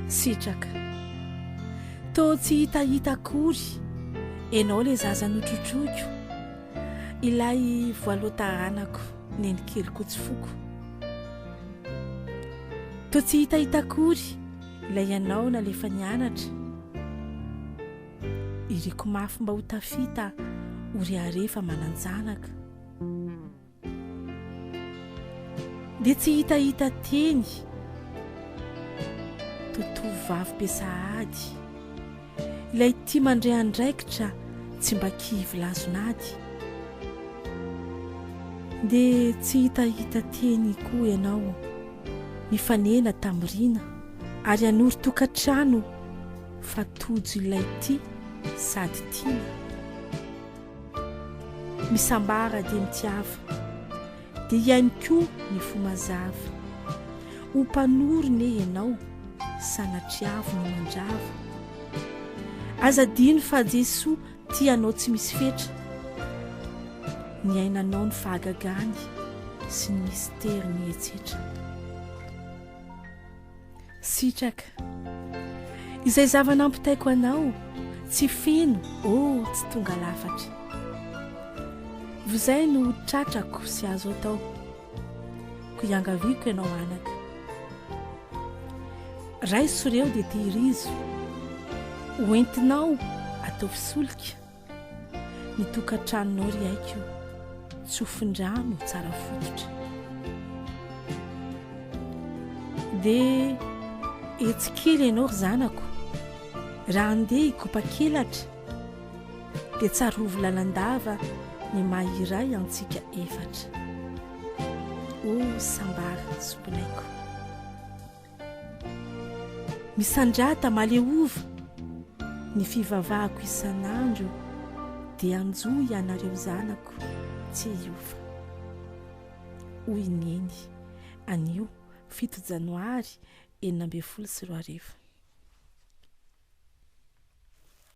Sitraka, to tsy hitahita akory ianao le zaza notrotroiko, ilay voaloataranako nenikelyko tsy foko. To tsy hitahita akory ilay ianao nalefa nianatra, iriko mafy mba ho tafita ho reharefa mananjanaka. Dia tsy hitahita teny totovavy be sahady, ilay tia mandray andraikitra tsy mba kivy lazonady. Dia tsy hitahita teny koa ianao mifanena tamirina ary hanory tokantrano fa tojo ilay tia sady tiana. Misambara dia mitiava, dia ihany koa ny fo mazava ho mpanorona ianao sanatriavo ny mandrava. Azadino fa Jesoa tianao tsy misy fetra, ny ainanao ny fahagagany sy ny mistera ny etsetra. Sitraka, izay zava-nampitaiko anao tsy feno, tsy tonga lafatra. Vozay no tratrako sy azo atao, ko iangaviako ianao anaka. Ray soreo dia tehirizo, hoentinao atao fisolika, ny tokantranonao ry aiko tsodrano tsara fototra. Dia etsikely ianao ry zanako, raha andeha hikopa-kelatra dia tsarovo lalandava ny mahiray antsika efatra. Sambara sompinaiko, misandrata maleova ny fivavahako isan'andro, dia anjo ianareo zanako tsy hiova. Hoy neny anio 7 Janoary 2024.